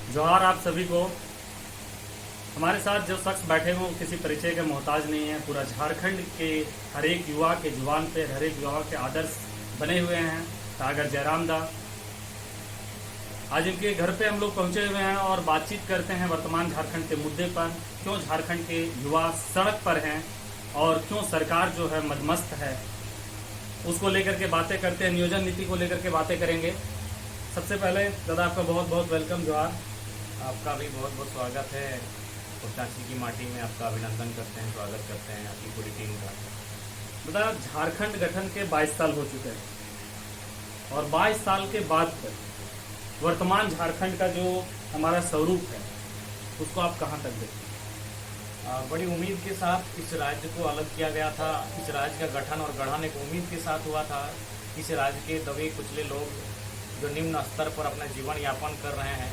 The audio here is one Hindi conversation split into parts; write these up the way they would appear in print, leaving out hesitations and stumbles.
जोहार आप सभी को। हमारे साथ जो शख्स बैठे हुए वो किसी परिचय के मोहताज नहीं है। पूरा झारखंड के हर एक युवा के जुबान पे हर एक युवा के आदर्श बने हुए हैं सागर जयराम दा। आज इनके घर पे हम लोग पहुंचे हुए हैं और बातचीत करते हैं वर्तमान झारखंड के मुद्दे पर। क्यों झारखंड के युवा सड़क पर हैं और क्यों सरकार जो है मदमस्त है, उसको लेकर के बातें करते हैं। नियोजन नीति को लेकर के बातें करेंगे। सबसे पहले दादा आपका बहुत बहुत वेलकम। जोहार। आपका भी बहुत बहुत स्वागत है और चाची की माटी में आपका अभिनंदन करते हैं, स्वागत करते हैं आपकी पूरी टीम का। दादा, झारखंड गठन के 22 साल हो चुके हैं और 22 साल के बाद वर्तमान झारखंड का जो हमारा स्वरूप है उसको आप कहाँ तक देखते हैं? बड़ी उम्मीद के साथ इस राज्य को अलग किया गया था। इस राज्य का गठन और गढ़न एक उम्मीद के साथ हुआ था। इस राज्य के दबे कुचले लोग जो निम्न स्तर पर अपना जीवन यापन कर रहे हैं,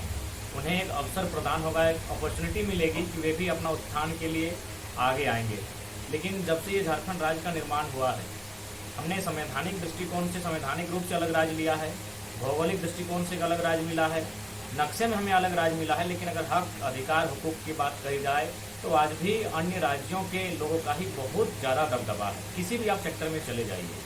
उन्हें एक अवसर प्रदान होगा, एक अपॉर्चुनिटी मिलेगी कि वे भी अपना उत्थान के लिए आगे आएंगे। लेकिन जब से ये झारखंड राज्य का निर्माण हुआ है, हमने संवैधानिक दृष्टिकोण से संवैधानिक रूप से अलग राज्य लिया है, भौगोलिक दृष्टिकोण से एक अलग राज्य मिला है, नक्शे में हमें अलग राज्य मिला है। लेकिन अगर हक अधिकार हुकूक की बात कही जाए तो आज भी अन्य राज्यों के लोगों का ही बहुत ज़्यादा दबदबा है। किसी भी आप सेक्टर में चले जाइए,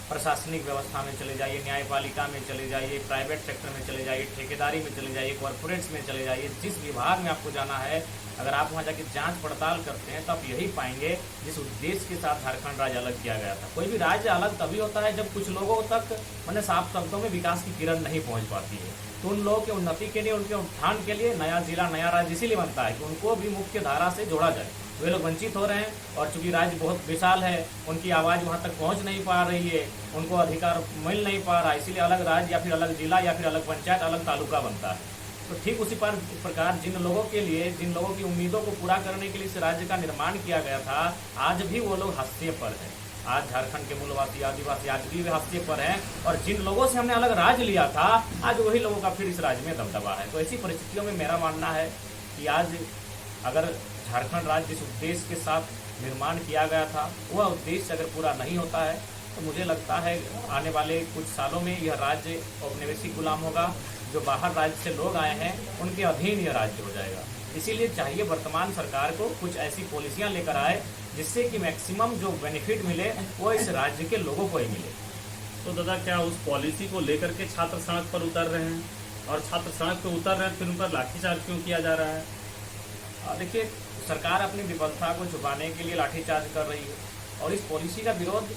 प्रशासनिक व्यवस्था में चले जाइए, न्यायपालिका में चले जाइए, प्राइवेट सेक्टर में चले जाइए, ठेकेदारी में चले जाइए, कॉरपोरेट्स में चले जाइए, जिस विभाग में आपको जाना है, अगर आप वहाँ जाके जांच पड़ताल करते हैं तो आप यही पाएंगे जिस उद्देश्य के साथ झारखंड राज्य अलग किया गया था। कोई भी राज्य अलग तभी होता है जब कुछ लोगों तक मैंने साफ शब्दों में विकास की किरण नहीं पहुँच पाती है। तो उन लोगों के उन्नति के लिए, उनके उत्थान के लिए नया जिला नया राज्य इसीलिए बनता है कि उनको भी मुख्य धारा से जोड़ा जाए। वे लोग वंचित हो रहे हैं और चूंकि राज्य बहुत विशाल है, उनकी आवाज़ वहाँ तक पहुँच नहीं पा रही है, उनको अधिकार मिल नहीं पा रहा, इसीलिए अलग राज्य या फिर अलग जिला या फिर अलग पंचायत, अलग तालुका बनता है। तो ठीक उसी प्रकार जिन लोगों के लिए, जिन लोगों की उम्मीदों को पूरा करने के लिए इस राज्य का निर्माण किया गया था, आज भी वो लोग हाशिए पर हैं। आज झारखंड के मूलवासी आदिवासी आज भी वे हाशिए पर हैं और जिन लोगों से हमने अलग राज्य लिया था, आज वही लोगों का फिर इस राज्य में दबदबा है। तो ऐसी परिस्थितियों में मेरा मानना है कि आज अगर झारखंड राज्य जिस उद्देश्य के साथ निर्माण किया गया था, वह उद्देश्य अगर पूरा नहीं होता है तो मुझे लगता है आने वाले कुछ सालों में यह राज्य औपनिवेशिक गुलाम होगा। जो बाहर राज्य से लोग आए हैं उनके अधीन यह राज्य हो जाएगा। इसीलिए चाहिए वर्तमान सरकार को कुछ ऐसी पॉलिसियां लेकर आए जिससे कि मैक्सिमम जो बेनिफिट मिले वो इस राज्य के लोगों को ही मिले। तो दादा, क्या उस पॉलिसी को लेकर के छात्र सड़क पर उतर रहे हैं? और छात्र सड़क पर उतर रहे हैं, फिर उन पर लाठीचार्ज क्यों किया जा रहा है? देखिए, सरकार अपनी विफलता को छुपाने के लिए लाठीचार्ज कर रही है और इस पॉलिसी का विरोध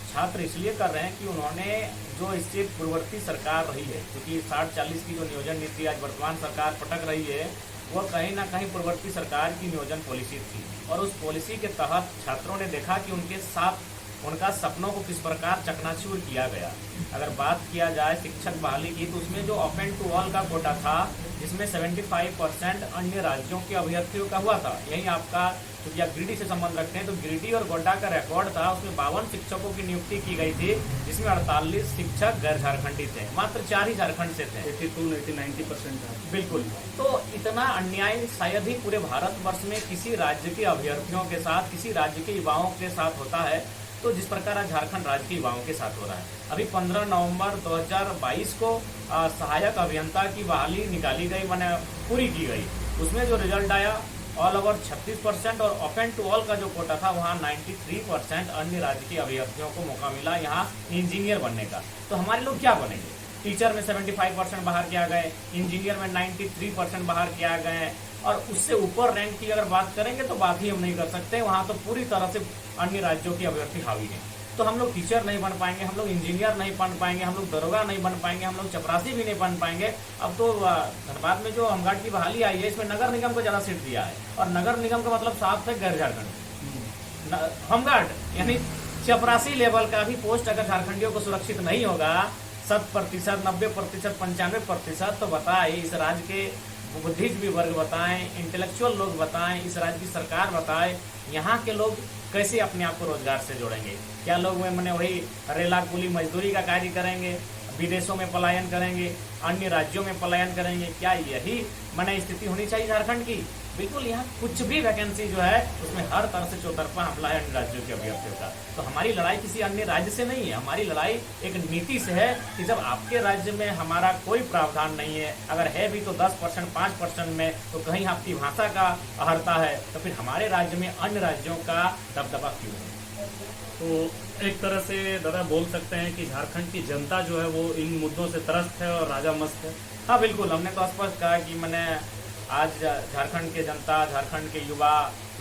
छात्र इसलिए कर रहे हैं कि उन्होंने जो इससे पूर्ववर्ती सरकार रही है, क्योंकि 60-40 की जो नियोजन नीति आज वर्तमान सरकार पटक रही है, वह कहीं ना कहीं पूर्ववर्ती सरकार की नियोजन पॉलिसी थी। और उस पॉलिसी के तहत छात्रों ने देखा कि उनके साथ उनका सपनों को किस प्रकार चकनाचूर किया गया। अगर बात किया जाए शिक्षक बहाली की, तो उसमें जो ओपन टू ऑल का कोटा था, जिसमें 75% अन्य राज्यों के अभ्यर्थियों का हुआ था। यही आपका, क्योंकि आप गिरिडीह से संबंध रखते हैं, तो गिरिडीह और गोड्डा का रिकॉर्ड था। उसमें 52 शिक्षकों की नियुक्ति की गई थी, जिसमें 48 शिक्षक गैर झारखंडी थे, मात्र 4 ही झारखंड से थे। 90% था। बिल्कुल। तो इतना अन्याय शायद ही पूरे भारतवर्ष में किसी राज्य के अभ्यर्थियों के साथ, किसी राज्य के युवाओं के साथ होता है, तो जिस प्रकार आज झारखंड राज्य के युवाओं के साथ हो रहा है। अभी 15 नवंबर 2022 को सहायक अभियंता की बहाली निकाली गई, मैंने पूरी की गई। उसमें जो रिजल्ट आया, ऑल ओवर 36% और ओपन टू ऑल का जो कोटा था वहाँ 93% अन्य राज्य के अभ्यर्थियों को मौका मिला यहाँ इंजीनियर बनने का। तो हमारे लोग क्या बनेंगे? टीचर में 75% बाहर किया गए, इंजीनियर में 93% बाहर किया गए, और उससे ऊपर रैंक की अगर बात करेंगे तो बात ही हम नहीं कर सकते। वहाँ तो पूरी तरह से अन्य राज्यों की अभ्यर्थी हावी हैं। तो हम लोग टीचर नहीं बन पाएंगे, हम लोग इंजीनियर नहीं बन पाएंगे, हम लोग दरोगा नहीं बन पाएंगे, हम लोग चपरासी भी नहीं बन पाएंगे। अब तो धनबाद में जो होमगार्ड की बहाली आई है, इसमें नगर निगम को ज़्यादा सीट दिया है, और नगर निगम का मतलब साफ है गैर झारखंड। होमगार्ड यानी चपरासी लेवल का भी पोस्ट अगर झारखंडियों को सुरक्षित नहीं होगा 100%, 90%, 95%, तो बताए इस राज्य के बुद्धिजीवी वर्ग बताएं, इंटेलेक्चुअल लोग बताएं, इस राज्य की सरकार बताए, यहाँ के लोग कैसे अपने आप को रोजगार से जोड़ेंगे? क्या लोग मैंने वही रेला कुली मजदूरी का कार्य करेंगे? विदेशों में पलायन करेंगे, अन्य राज्यों में पलायन करेंगे। क्या यही माने स्थिति होनी चाहिए झारखंड की? बिल्कुल, यहाँ कुछ भी वैकेंसी जो है उसमें हर तरह से चौतरफा हमला है अन्य राज्यों के अभ्यर्थियों का। तो हमारी लड़ाई किसी अन्य राज्य से नहीं है, हमारी लड़ाई एक नीति से है कि जब आपके राज्य में हमारा कोई प्रावधान नहीं है, अगर है भी तो 10%, 5% में, तो कहीं आपकी भाषा का अहर्ता है, तो फिर हमारे राज्य में अन्य राज्यों का दबदबा क्यों है? तो एक तरह से दादा बोल सकते हैं कि झारखंड की जनता जो है वो इन मुद्दों से त्रस्त है और राजा मस्त है। हाँ बिल्कुल, हमने तो स्पष्ट कहा कि मैंने आज झारखंड के जनता, झारखंड के युवा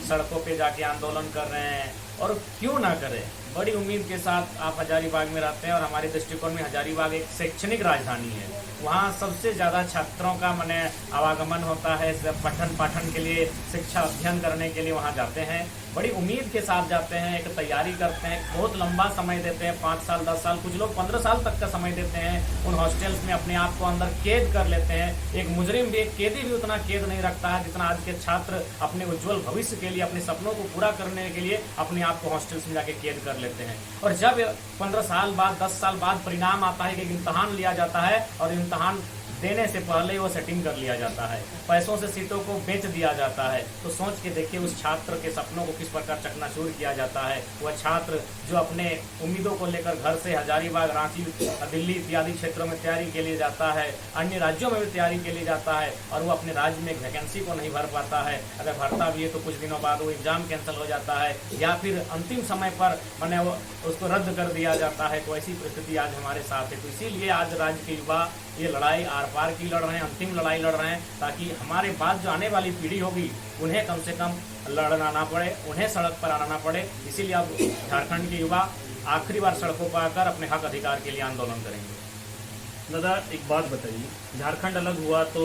सड़कों पे जाके आंदोलन कर रहे हैं, और क्यों ना करें। बड़ी उम्मीद के साथ आप हजारीबाग में रहते हैं, और हमारे दृष्टिकोण में हजारीबाग एक शैक्षणिक राजधानी है। वहाँ सबसे ज़्यादा छात्रों का माने आवागमन होता है, पठन पाठन के लिए, शिक्षा अध्ययन करने के लिए वहाँ जाते हैं। बड़ी उम्मीद के साथ जाते हैं, एक तैयारी करते हैं, बहुत लंबा समय देते हैं, 5 साल 10 साल, कुछ लोग 15 साल तक का समय देते हैं। उन हॉस्टल्स में अपने आप को अंदर कैद कर लेते हैं। एक मुजरिम भी, एक कैदी भी उतना कैद नहीं रखता है जितना आज के छात्र अपने उज्जवल भविष्य के लिए, अपने सपनों को पूरा करने के लिए अपने आप को हॉस्टल्स में जाके कैद कर लेते हैं। और जब 15 साल बाद, 10 साल बाद परिणाम आता है कि इम्तहान लिया जाता है, और इम्तहान देने से पहले ही वो सेटिंग कर लिया जाता है, पैसों से सीटों को बेच दिया जाता है, तो सोच के देखिए उस छात्र के सपनों को किस प्रकार चकनाचूर किया जाता है। वह छात्र जो अपने उम्मीदों को लेकर घर से हजारीबाग, रांची, दिल्ली इत्यादि क्षेत्रों में तैयारी के लिए जाता है, अन्य राज्यों में भी तैयारी के लिए जाता है, और वो अपने राज्य में एक वैकेंसी को नहीं भर पाता है। अगर भरता भी है तो कुछ दिनों बाद वो एग्जाम कैंसिल हो जाता है, या फिर अंतिम समय पर मैंने वो उसको रद्द कर दिया जाता है। तो ऐसी परिस्थिति आज हमारे साथ है। तो इसीलिए आज राज्य के युवा ये लड़ाई आर पार की लड़ रहे हैं, अंतिम लड़ाई लड़ रहे हैं, ताकि हमारे बाद जो आने वाली पीढ़ी होगी उन्हें कम से कम लड़ना ना पड़े, उन्हें सड़क पर आना ना पड़े। इसीलिए अब झारखंड के युवा आखिरी बार सड़कों पर आकर अपने हक अधिकार के लिए आंदोलन करेंगे। दादा एक बात बताइए, झारखंड अलग हुआ तो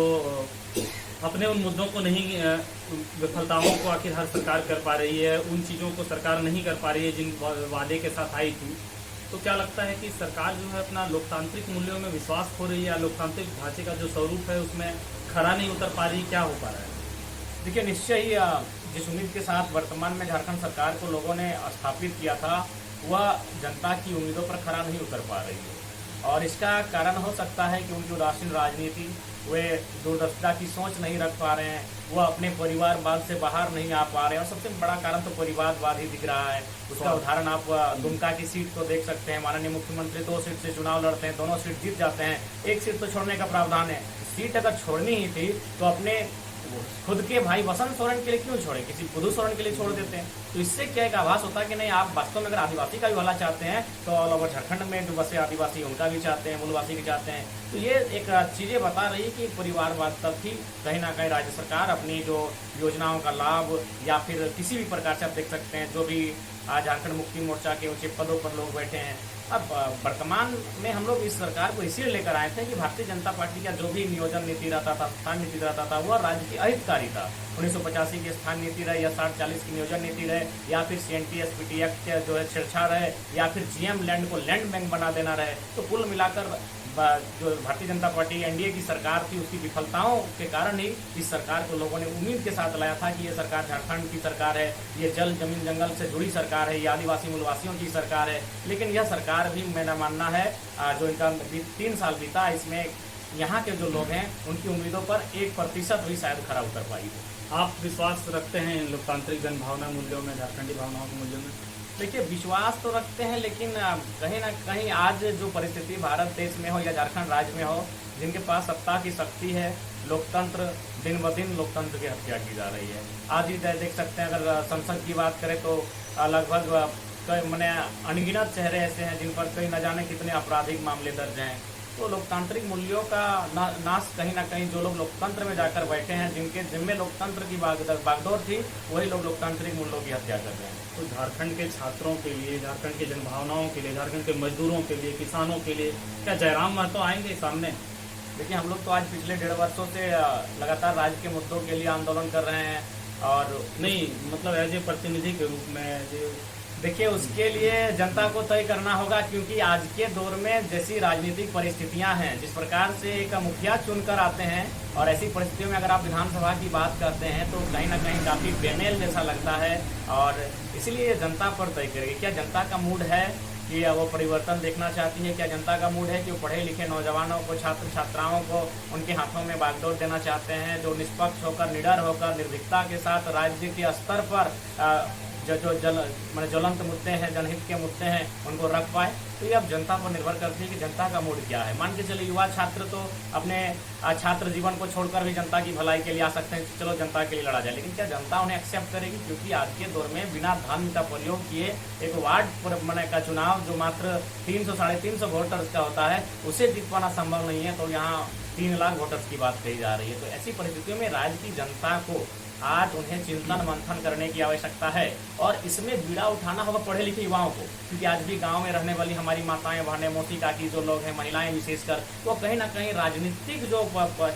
अपने उन मुद्दों को नहीं, विफलताओं को आखिर हर सरकार कर पा रही है, उन चीज़ों को सरकार नहीं कर पा रही है जिन वादे के साथ आई थी। तो क्या लगता है कि सरकार जो है अपना लोकतांत्रिक मूल्यों में विश्वास खो रही है, या लोकतांत्रिक ढांचे का जो स्वरूप है उसमें खरा नहीं उतर पा रही, क्या हो पा रहा है? देखिए, निश्चय ही जिस उम्मीद के साथ वर्तमान में झारखंड सरकार को लोगों ने स्थापित किया था, वह जनता की उम्मीदों पर खरा नहीं उतर पा रही है। और इसका कारण हो सकता है कि उनकी उदासीन राजनीति, वे दूरदर्शिता की सोच नहीं रख पा रहे हैं, वह अपने परिवारवाद से बाहर नहीं आ पा रहे हैं। और सबसे बड़ा कारण तो परिवारवाद ही दिख रहा है। उसका उदाहरण आप दुमका की सीट को देख सकते हैं। माननीय मुख्यमंत्री 2 सीट से चुनाव लड़ते हैं, दोनों सीट जीत जाते हैं, 1 सीट तो छोड़ने का प्रावधान है। सीट अगर छोड़नी ही थी तो अपने खुद के भाई वसंत सोरेन के लिए क्यों छोड़े, किसी बुधू सोरेन के लिए छोड़ देते हैं। तो इससे क्या एक आभास होता है कि नहीं, आप वास्तव में अगर आदिवासी का भी भला चाहते हैं तो ऑल ओवर झारखंड में जो बसे आदिवासी उनका भी चाहते हैं, मूलवासी भी चाहते हैं। तो ये एक चीज़ें बता रही है कि परिवारवाद तक ही कहीं ना कहीं राज्य सरकार अपनी जो योजनाओं का लाभ, या फिर किसी भी प्रकार से आप देख सकते हैं जो भी आज झारखंड मुक्ति मोर्चा के ऊंचे पदों पर लोग बैठे हैं। अब वर्तमान में हम लोग इस सरकार को इसीलिए लेकर आए थे कि भारतीय जनता पार्टी का जो भी नियोजन नीति रहता था, स्थान नीति रहता था, वह राज्य की अहितकारी था। 1985 की स्थान नीति रहे, या 60-40 की नियोजन नीति रहे, या फिर CNT SPT एक्ट जो है छेड़छाड़ रहे, या फिर GM लैंड को लैंड बैंक बना देना रहे। तो कुल मिलाकर जो भारतीय जनता पार्टी NDA की सरकार थी, उसकी विफलताओं के कारण ही इस सरकार को लोगों ने उम्मीद के साथ लाया था कि ये सरकार झारखंड की सरकार है, ये जल जमीन जंगल से जुड़ी सरकार है, ये आदिवासी मूलवासियों की सरकार है। लेकिन यह सरकार भी, मेरा मानना है, जो इनका 3 साल बीता, इसमें यहाँ के जो लोग हैं उनकी उम्मीदों पर 1% भी शायद खरा उतर पाई है। आप विश्वास रखते हैं लोकतांत्रिक जनभावना मूल्यों में, झारखंडी भावनाओं के मूल्यों में? देखिए, विश्वास तो रखते हैं, लेकिन कहीं ना कहीं आज जो परिस्थिति भारत देश में हो या झारखंड राज्य में हो, जिनके पास सत्ता की शक्ति है, लोकतंत्र दिन ब दिन लोकतंत्र की हत्या की जा रही है। आज ही देख सकते हैं, अगर संसद की बात करें तो लगभग मैंने अनगिनत चेहरे ऐसे हैं जिन पर कई न जाने कितने आपराधिक मामले दर्ज हैं। तो लोकतांत्रिक मूल्यों का नाश कहीं ना कहीं, जो लोग लोकतंत्र में जाकर बैठे हैं, जिनके जिम्मे लोकतंत्र की बागडोर थी, वही लोग लोकतांत्रिक मूल्यों की हत्या कर रहे हैं। तो झारखंड के छात्रों के लिए, झारखंड के जनभावनाओं के लिए, झारखंड के मजदूरों के लिए, किसानों के लिए क्या जयराम महतो आएंगे सामने? देखिए, हम लोग तो आज पिछले 1.5 वर्षों से लगातार राज्य के मुद्दों के लिए आंदोलन कर रहे हैं। और नहीं, मतलब एज ए प्रतिनिधि के रूप में देखिए, उसके लिए जनता को तय करना होगा, क्योंकि आज के दौर में जैसी राजनीतिक परिस्थितियां हैं, जिस प्रकार से एक मुखिया चुनकर आते हैं, और ऐसी परिस्थितियों में अगर आप विधानसभा की बात करते हैं तो कहीं ना कहीं काफ़ी बेमेल जैसा लगता है। और इसलिए जनता पर तय करेगी, क्या जनता का मूड है कि वो परिवर्तन देखना चाहती है? क्या जनता का मूड है कि वो पढ़े लिखे नौजवानों को, छात्र छात्राओं को उनके हाथों में बागडोर देना चाहते हैं, जो निष्पक्ष होकर, निडर होकर, निर्भीकता के साथ राज्य के स्तर पर जो ज्वलंत मुद्दे हैं, जनहित के मुद्दे हैं, उनको रख पाए? तो ये अब जनता पर निर्भर करती है कि जनता का मूड क्या है। मान के चलिए युवा छात्र तो अपने छात्र जीवन को छोड़कर भी जनता की भलाई के लिए आ सकते हैं, चलो जनता के लिए लड़ा जाए, लेकिन क्या जनता उन्हें एक्सेप्ट करेगी? क्योंकि आज के दौर में बिना धन का प्रयोग किए एक वार्ड का चुनाव जो मात्र 300 साढ़े 300 वोटर्स का होता है, उसे जीत पाना संभव नहीं है। तो यहाँ 3 लाख वोटर्स की बात कही जा रही है। तो ऐसी परिस्थितियों में राज्य की जनता को आज उन्हें चिंतन मंथन करने की आवश्यकता है और इसमें बीड़ा उठाना होगा पढ़े लिखे युवाओं को, क्योंकि आज भी गांव में रहने वाली हमारी माताएं, बहनें, मौसी काकी जो लोग हैं, महिलाएं विशेषकर, वो कहीं ना कहीं राजनीतिक जो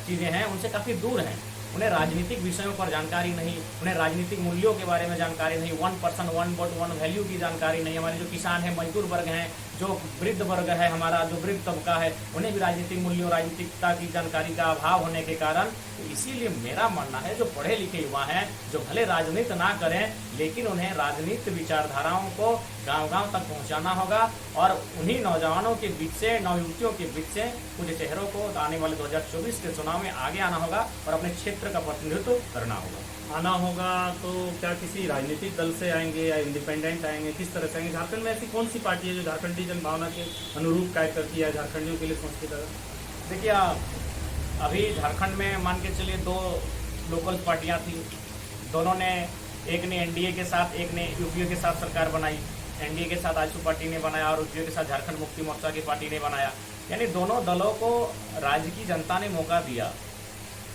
चीज़ें हैं उनसे काफ़ी दूर हैं। उन्हें राजनीतिक विषयों पर जानकारी नहीं, उन्हें राजनीतिक मूल्यों के बारे में जानकारी नहीं, 1 पर्सन 1 वोट 1 वैल्यू की जानकारी नहीं। हमारे जो किसान हैं, मजदूर वर्ग हैं, जो वृद्ध वर्ग है, हमारा जो वृद्ध तबका है, उन्हें भी राजनीतिक मूल्यों, राजनीतिकता की जानकारी का अभाव होने के कारण, तो इसीलिए मेरा मानना है जो पढ़े लिखे युवा हैं, जो भले राजनीति ना करें लेकिन उन्हें राजनीतिक विचारधाराओं को गांव-गांव तक पहुंचाना होगा और उन्हीं नौजवानों के बीच से, नवयुवतियों के बीच से कुछ चेहरों को आने वाले 2024 के चुनाव में आगे आना होगा और अपने क्षेत्र का प्रतिनिधित्व करना होगा। आना होगा तो क्या किसी राजनीतिक दल से आएंगे या इंडिपेंडेंट आएंगे, किस तरह से आएंगे? झारखंड में ऐसी कौन सी पार्टी है जो झारखंडी जनभावना के अनुरूप कार्य करती है, झारखंडियों के लिए सोचती है? देखिए, अभी झारखंड में मान के चलिए 2 लोकल पार्टियां थी, दोनों ने, एक ने एनडीए के साथ, एक ने यूपीए के साथ सरकार बनाई। एनडीए के साथ आजसू पार्टी ने बनाया और यूपीए के साथ झारखंड मुक्ति मोर्चा की पार्टी ने बनाया। यानी दोनों दलों को राज्य की जनता ने मौका दिया,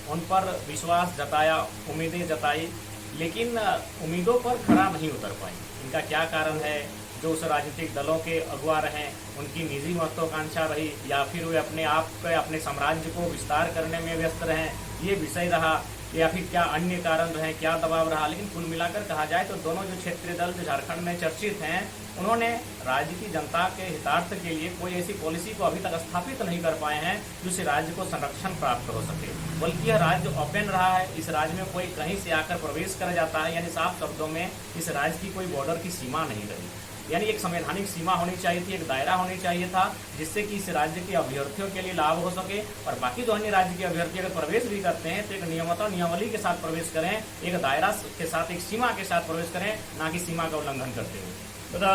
उन पर विश्वास जताया, उम्मीदें जताई, लेकिन उम्मीदों पर खरा नहीं उतर पाई। इनका क्या कारण है? जो उस राजनीतिक दलों के अगुवा रहे, उनकी निजी महत्वाकांक्षा रही, या फिर वे अपने आप के, अपने साम्राज्य को विस्तार करने में व्यस्त रहे, ये विषय रहा, या फिर क्या अन्य कारण रहे, क्या दबाव रहा। लेकिन कुल मिलाकर कहा जाए तो दोनों जो क्षेत्रीय दल जो झारखंड में चर्चित हैं, उन्होंने राज्य की जनता के हितार्थ के लिए कोई ऐसी पॉलिसी को अभी तक स्थापित नहीं कर पाए हैं जिससे राज्य को संरक्षण प्राप्त हो सके, बल्कि यह राज्य ओपन रहा है। इस राज्य में कोई कहीं से आकर प्रवेश कर जाता है, यानी साफ शब्दों में इस राज्य की कोई बॉर्डर की सीमा नहीं रही। यानी एक संवैधानिक सीमा होनी चाहिए थी, एक दायरा होनी चाहिए था, जिससे कि इस राज्य के अभ्यर्थियों के लिए लाभ हो सके और बाकी जो अन्य राज्य के अभ्यर्थी अगर प्रवेश भी करते हैं तो एक नियमता नियमावली के साथ प्रवेश करें, एक दायरा के साथ, एक सीमा के साथ प्रवेश करें, ना कि सीमा का उल्लंघन करते हुए। बता,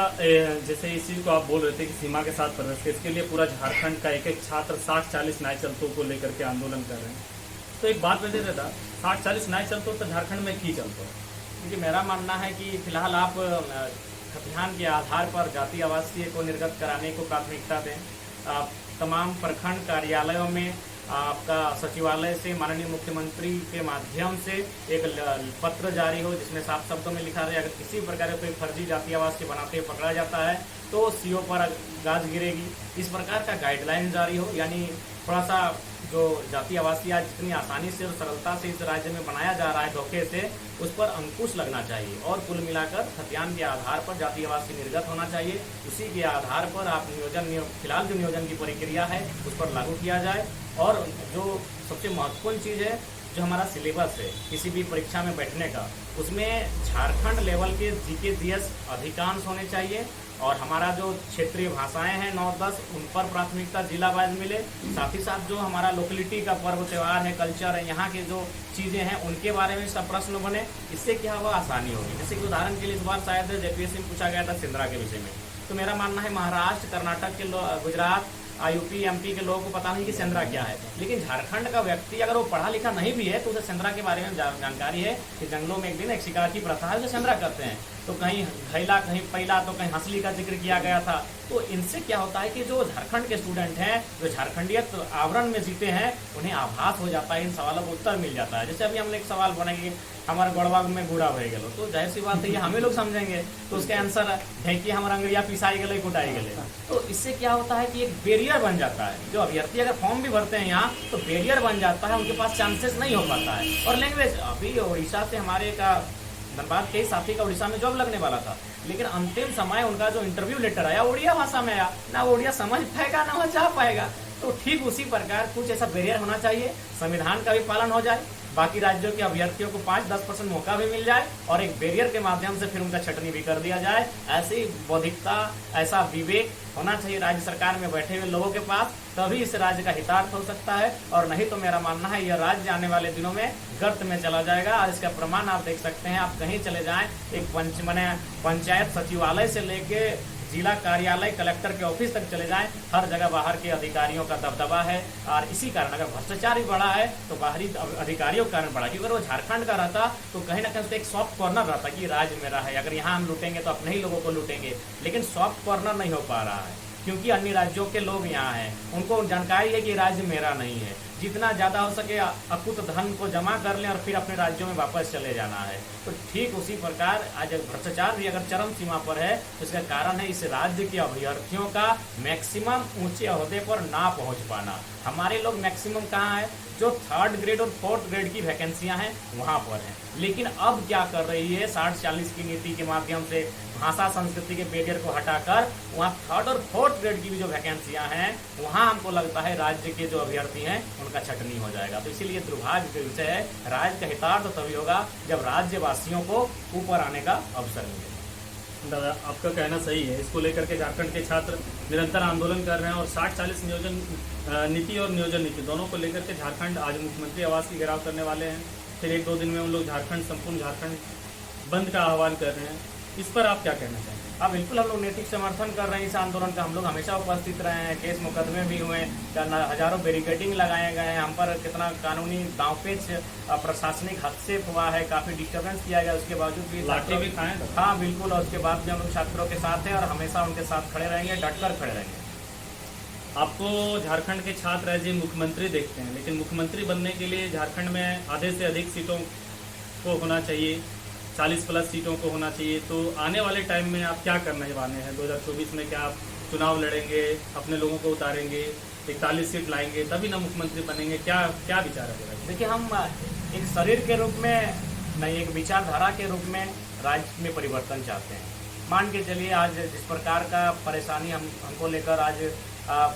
जैसे इस चीज़ को आप बोल रहे थे कि सीमा के साथ प्रवेश के, इसके लिए पूरा झारखंड का एक छात्र 60-40 न्याय चलतों को लेकर के आंदोलन कर रहे हैं। तो एक बात मुझे रहता, 60-40 न्याय चलतों तो झारखंड में की चलता? क्योंकि मेरा मानना है कि फिलहाल आप खतिहान के आधार पर जाति आवासीय को निर्गत कराने को प्राथमिकता दें। तमाम प्रखंड कार्यालयों में आपका सचिवालय से माननीय मुख्यमंत्री के माध्यम से एक पत्र जारी हो जिसमें साफ शब्दों में लिखा रहे, अगर किसी प्रकार का कोई फर्जी जाति आवासीय बनाते हुए पकड़ा जाता है तो सीओ पर गाज गिरेगी। इस प्रकार का गाइडलाइन जारी हो, यानी थोड़ा सा जो जाति आवासीय आज जितनी आसानी से और सरलता से इस राज्य में बनाया जा रहा है धोखे से, उस पर अंकुश लगना चाहिए और कुल मिलाकर खतियान के आधार पर जाति आवासीय निर्गत होना चाहिए। उसी के आधार पर आप फिलहाल जो नियोजन की प्रक्रिया है उस पर लागू किया जाए। और जो सबसे महत्वपूर्ण चीज़ है, जो हमारा सिलेबस है किसी भी परीक्षा में बैठने का, उसमें झारखंड लेवल के जीके जीएस अधिकांश होने चाहिए और हमारा जो क्षेत्रीय भाषाएं हैं 9-10 उन पर प्राथमिकता जिला वाइज मिले। साथ ही साथ जो हमारा लोकलिटी का पर्व त्यौहार है, कल्चर है, यहाँ के जो चीज़ें हैं उनके बारे में सब प्रश्न बने। इससे क्या हुआ, आसानी होगी। जैसे कि उदाहरण के लिए इस बार शायद जेपीएससी में पूछा गया था सिंदरा के विषय में, तो मेरा मानना है महाराष्ट्र, कर्नाटक के गुजरात, यूपी, एमपी के लोगों को पता नहीं कि सेंद्रा क्या है, लेकिन झारखंड का व्यक्ति अगर वो पढ़ा लिखा नहीं भी है तो उसे सेंद्रा के बारे में जानकारी है कि जंगलों में एक दिन एक शिकार की प्रथा है, उसे सेंद्रा करते हैं। तो कहीं घैला, कहीं पैला, तो कहीं हंसली का जिक्र किया गया था। तो इनसे क्या होता है कि जो झारखंड के स्टूडेंट हैं, जो झारखंडियत आवरण में जीते हैं, उन्हें आभास हो जाता है, इन सवालों का उत्तर मिल जाता है। जैसे अभी हम एक सवाल बनाएंगे, हमारे गढ़वाग में बूढ़ा हो गए, तो जाहिर सी बात है ये हमें लोग समझेंगे, तो उसके आंसर है कि हमारा अंगड़िया पिसाई गए, कुटाई गए। तो इससे क्या होता है कि एक बैरियर बन जाता है। जो अभ्यर्थी अगर फॉर्म भी भरते हैं यहाँ, तो बैरियर बन जाता है, उनके पास चांसेस नहीं हो पाता है। और लैंग्वेज, अभी उड़ीसा से हमारे का धनबाद के साथी का उड़ीसा में जॉब लगने वाला था, लेकिन अंतिम समय उनका जो इंटरव्यू लेटर आया उड़िया भाषा में आया, ना वो उड़िया समझ पाएगा ना वो चाह पाएगा। तो ठीक उसी प्रकार कुछ ऐसा बैरियर होना चाहिए, संविधान का भी पालन हो जाए, बाकी राज्यों के अभ्यर्थियों को 5-10% मौका भी मिल जाए और एक बैरियर के माध्यम से फिर उनका छटनी भी कर दिया जाए। ऐसी बौद्धिकता, ऐसा विवेक होना चाहिए राज्य सरकार में बैठे हुए लोगों के पास, तभी इस राज्य का हितार्थ हो सकता है। और नहीं तो मेरा मानना है यह राज्य आने वाले दिनों में गर्त में चला जाएगा। और इसका प्रमाण आप देख सकते हैं, आप कहीं चले जाएं, एक पंचायत सचिवालय से लेके जिला कार्यालय, कलेक्टर के ऑफिस तक चले जाएं, हर जगह बाहर के अधिकारियों का दबदबा है। और इसी कारण अगर भ्रष्टाचार भी बढ़ा है तो बाहरी अधिकारियों के कारण बढ़ा, क्योंकि अगर वो झारखंड का रहता तो कहीं ना कहीं एक सॉफ्ट कॉर्नर रहता कि राज्य मेरा है, अगर यहाँ हम लूटेंगे तो अपने ही लोगों को लूटेंगे। लेकिन सॉफ्ट कॉर्नर नहीं हो पा रहा है क्योंकि अन्य राज्यों के लोग यहाँ हैं, उनको जानकारी है कि राज्य मेरा नहीं है। जितना ज़्यादा हो सके अकुत धन को जमा कर लें और फिर अपने राज्यों में वापस चले जाना है। तो ठीक उसी प्रकार आज भ्रष्टाचार भी अगर चरम सीमा पर है तो इसका कारण है इस राज्य के अभ्यर्थियों का मैक्सिमम ऊंचे ओहदे पर ना पहुंच पाना। हमारे लोग मैक्सिमम कहाँ है, जो 3rd ग्रेड और 4th ग्रेड की वैकेंसियां हैं वहां पर हैं। लेकिन अब क्या कर रही है, 60-40 की नीति के माध्यम से भाषा संस्कृति के बैरियर को हटाकर वहाँ 3rd और 4th ग्रेड की भी जो वैकेंसियां हैं वहाँ हमको लगता है राज्य के जो अभ्यर्थी हैं उनका छटनी हो जाएगा। तो इसीलिए दुर्भाग्य का विषय है, राज्य का हितार्थ तभी होगा जब राज्यवासियों को ऊपर आने का अवसर मिलेगा। दादा, आपका कहना सही है। इसको लेकर के झारखंड के छात्र निरंतर आंदोलन कर रहे हैं और 60-40 नियोजन नीति और नियोजन नीति दोनों को लेकर के झारखंड आज मुख्यमंत्री आवास की घेराव करने वाले हैं। फिर 1-2 दिन में उन लोग संपूर्ण झारखंड बंद का आह्वान कर रहे हैं। इस पर आप क्या कहना चाहेंगे? हाँ बिल्कुल, हम लोग नैतिक समर्थन कर रहे हैं इस आंदोलन का। हम लोग हमेशा उपस्थित रहे हैं, केस मुकदमे भी हुए, हजारों बैरिकेडिंग लगाए गए हैं, हम पर कितना कानूनी दांवपेच प्रशासनिक हस्तक्षेप हुआ है, काफ़ी डिस्टर्बेंस किया गया, उसके बावजूद भी लाठी भी खाएं। हाँ बिल्कुल, और उसके बाद भी हम लोग छात्रों के साथ हैं और हमेशा उनके साथ खड़े रहेंगे, डटकर खड़े रहेंगे। आपको झारखंड के छात्र एज ए मुख्यमंत्री देखते हैं, लेकिन मुख्यमंत्री बनने के लिए झारखंड में आधे से अधिक सीटों को होना चाहिए, 40+ सीटों को होना चाहिए। तो आने वाले टाइम में आप क्या करने वाले हैं? 2024 में क्या आप चुनाव लड़ेंगे, अपने लोगों को उतारेंगे, 41 सीट लाएंगे तभी ना मुख्यमंत्री बनेंगे? क्या क्या विचार है? देखिए, हम एक शरीर के रूप में नहीं, एक विचारधारा के रूप में राज्य में परिवर्तन चाहते हैं। मान के चलिए आज जिस प्रकार का परेशानी हमको लेकर आज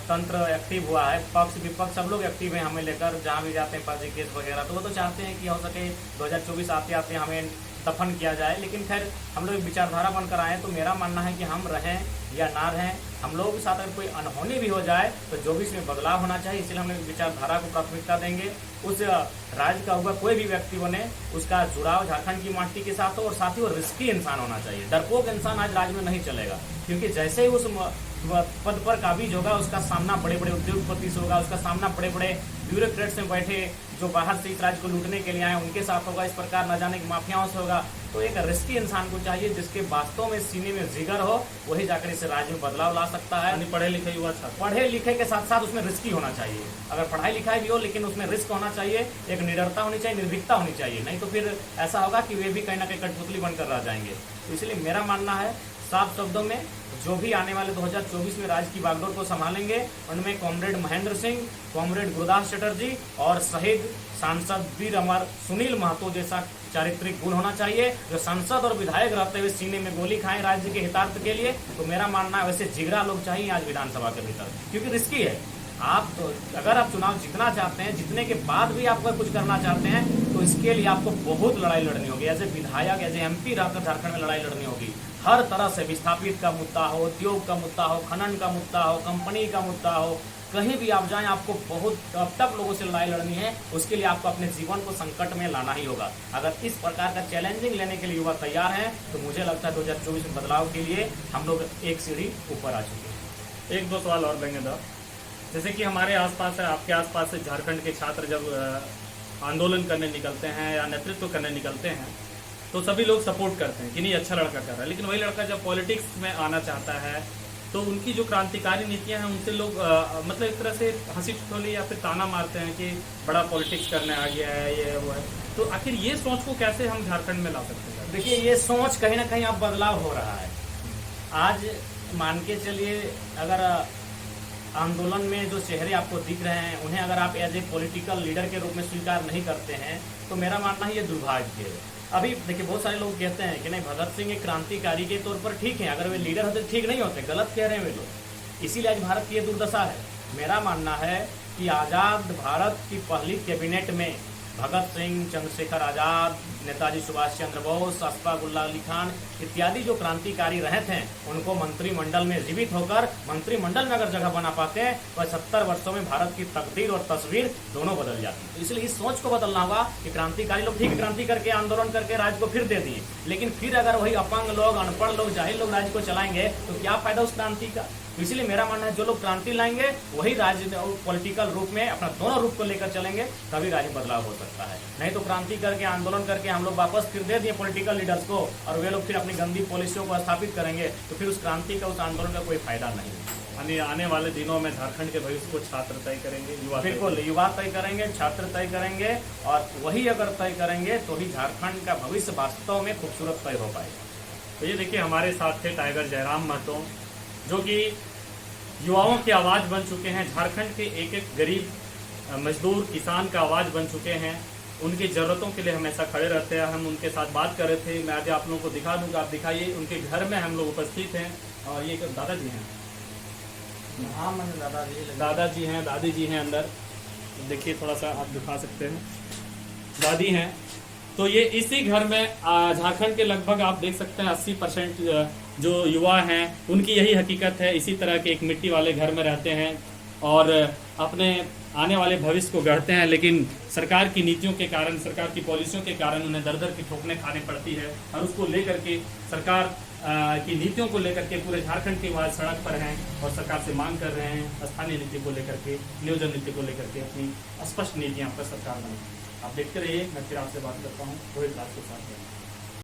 तंत्र एक्टिव हुआ है, पक्ष विपक्ष सब लोग एक्टिव हैं हमें लेकर, जहाँ भी जाते हैं फर्जी केस वगैरह, तो वो तो चाहते हैं कि हो सके 2024 आते आते हमें दफन किया जाए। लेकिन खैर हम लोग विचारधारा बनकर आए, तो मेरा मानना है कि हम रहें या ना रहें, हम लोगों के साथ अगर कोई अनहोनी भी हो जाए तो जो भी इसमें बदलाव होना चाहिए, इसलिए हम लोग विचारधारा को प्राथमिकता देंगे। उस राज्य का हुआ कोई भी व्यक्ति बने, उसका जुड़ाव झारखंड की माटी के साथ हो और साथ ही वो रिस्की इंसान होना चाहिए। डरपोक इंसान आज राज्य में नहीं चलेगा, क्योंकि जैसे ही उस पद पर काबिज होगा उसका सामना बड़े बड़े उद्योगपति से होगा, उसका सामना बड़े बड़े ब्यूरोक्रेट्स में बैठे जो बाहर से इस राज्य को लूटने के लिए आए उनके साथ होगा, इस प्रकार न जाने की माफियाओं से होगा। तो एक रिस्की इंसान को चाहिए जिसके वास्तव में सीने में जिगर हो, वही जाकर इस राज्य में बदलाव ला सकता है। पढ़े लिखे युवा छात्र, पढ़े लिखे के साथ साथ उसमें रिस्की होना चाहिए। अगर पढ़ाई लिखाई भी हो लेकिन उसमें रिस्क होना चाहिए, एक निडरता होनी चाहिए, निर्भीकता होनी चाहिए, नहीं तो फिर ऐसा होगा कि वे भी कहीं ना कहीं कठपुतली बनकर रह जाएंगे। तो इसलिए मेरा मानना है, साफ शब्दों में, जो भी आने वाले 2024 में राज्य की बागडोर को संभालेंगे उनमें कॉमरेड महेंद्र सिंह, कॉमरेड गुरुदास चटर्जी और शहीद सांसद वीर अमर सुनील महतो जैसा चारित्रिक गुण होना चाहिए, जो सांसद और विधायक रहते हुए सीने में गोली खाएं राज्य के हितार्थ के लिए। तो मेरा मानना है वैसे जिगरा लोग चाहिए आज विधानसभा के भीतर, क्योंकि रिस्की है। आप तो अगर आप चुनाव जीतना चाहते हैं, जीतने के बाद भी आप कुछ करना चाहते हैं, तो इसके लिए आपको बहुत लड़ाई लड़नी होगी। एज ए विधायक, एज ए MP रहकर झारखंड में लड़ाई लड़नी होगी। हर तरह से विस्थापित का मुद्दा हो, उद्योग का मुद्दा हो, खनन का मुद्दा हो, कंपनी का मुद्दा हो, कहीं भी आप जाएं आपको बहुत टफ लोगों से लड़ाई लड़नी है। उसके लिए आपको अपने जीवन को संकट में लाना ही होगा। अगर इस प्रकार का चैलेंजिंग लेने के लिए युवा तैयार हैं तो मुझे लगता है 2024 में बदलाव के लिए हम लोग एक सीढ़ी ऊपर आ चुके हैं। 1-2 सवाल और लेंगे साहब। जैसे कि हमारे आसपास है, आपके आसपास से झारखंड के छात्र जब आंदोलन करने निकलते हैं या नेतृत्व करने निकलते हैं तो सभी लोग सपोर्ट करते हैं कि नहीं अच्छा लड़का कर रहा है, लेकिन वही लड़का जब पॉलिटिक्स में आना चाहता है तो उनकी जो क्रांतिकारी नीतियां हैं उनसे लोग मतलब एक तरह से हंसी ठिठोली या फिर ताना मारते हैं कि बड़ा पॉलिटिक्स करने आ गया है, ये वो है। तो आखिर ये सोच को कैसे हम झारखंड में ला सकते हैं? देखिए, ये सोच कहीं ना कहीं अब बदलाव हो रहा है। आज मान के चलिए, अगर आंदोलन में जो चेहरे आपको दिख रहे हैं उन्हें अगर आप एज ए पॉलिटिकल लीडर के रूप में स्वीकार नहीं करते हैं तो मेरा मानना है ये दुर्भाग्य है। अभी देखिए, बहुत सारे लोग कहते हैं कि नहीं, भगत सिंह एक क्रांतिकारी के तौर पर ठीक है, अगर वे लीडर होते ठीक नहीं होते, गलत कह रहे हैं वे लोग। इसीलिए आज भारत की ये दुर्दशा है। मेरा मानना है कि आज़ाद भारत की पहली कैबिनेट में भगत सिंह, चंद्रशेखर आजाद, नेताजी सुभाष चंद्र बोस, अशफाक उल्लाह अली खान इत्यादि जो क्रांतिकारी रहे थे, उनको मंत्रिमंडल में जीवित होकर मंत्रिमंडल में अगर जगह बना पाते हैं तो 70 वर्षों में भारत की तकदीर और तस्वीर दोनों बदल जाती है। इसलिए इस सोच को बदलना होगा कि क्रांतिकारी लोग ठीक क्रांति करके आंदोलन करके राज्य को फिर दे दिए, लेकिन फिर अगर वही अपंग लोग, अनपढ़ लोग, जाहिल लोग राज्य को चलाएंगे तो क्या फायदा उस क्रांति का। तो इसलिए मेरा मानना है जो लोग क्रांति लाएंगे वही राज्य पॉलिटिकल रूप में अपना दोनों रूप को लेकर चलेंगे, तभी राज्य बदलाव हो सकता है। नहीं तो क्रांति करके आंदोलन करके हम लोग वापस फिर दे दिए पॉलिटिकल लीडर्स को और वे लोग फिर अपनी गंदी पॉलिसियों को स्थापित करेंगे, तो फिर उस क्रांति का, उस आंदोलन का कोई फायदा नहीं है। आने वाले दिनों में झारखंड के भविष्य को छात्र तय करेंगे, युवा बिल्कुल, युवा तय करेंगे, छात्र तय करेंगे, और वही अगर तय करेंगे तो ही झारखंड का भविष्य वास्तव में खूबसूरत तय हो पाएगा। तो ये देखिए हमारे साथ थे टाइगर जयराम महतो, जो कि युवाओं की आवाज़ बन चुके हैं, झारखंड के एक एक गरीब मजदूर किसान का आवाज़ बन चुके हैं। उनकी ज़रूरतों के लिए हमेशा खड़े रहते हैं। हम उनके साथ बात कर रहे थे। मैं आज आप लोगों को दिखा दूंगा, आप दिखाइए। उनके घर में हम लोग उपस्थित हैं और ये दादाजी हैं। हाँ, मैंने दादाजी हैं, दादी जी हैं अंदर, देखिए थोड़ा सा आप दिखा सकते हैं, दादी हैं। तो ये इसी घर में झारखंड के लगभग आप देख सकते हैं 80% जो युवा हैं उनकी यही हकीकत है। इसी तरह के एक मिट्टी वाले घर में रहते हैं और अपने आने वाले भविष्य को गढ़ते हैं, लेकिन सरकार की नीतियों के कारण, सरकार की पॉलिसियों के कारण उन्हें दर दर की ठोकरें खानी पड़ती है। और उसको लेकर के सरकार की नीतियों को लेकर के पूरे झारखंड के बाद सड़क पर हैं और सरकार से मांग कर रहे हैं स्थानीय नीति को लेकर के, नियोजन नीति को लेकर के अपनी स्पष्ट नीतियाँ पर सरकार बने। आप देखते रहिए, मैं फिर आपसे बात करता हूँ रोहित राज के साथ।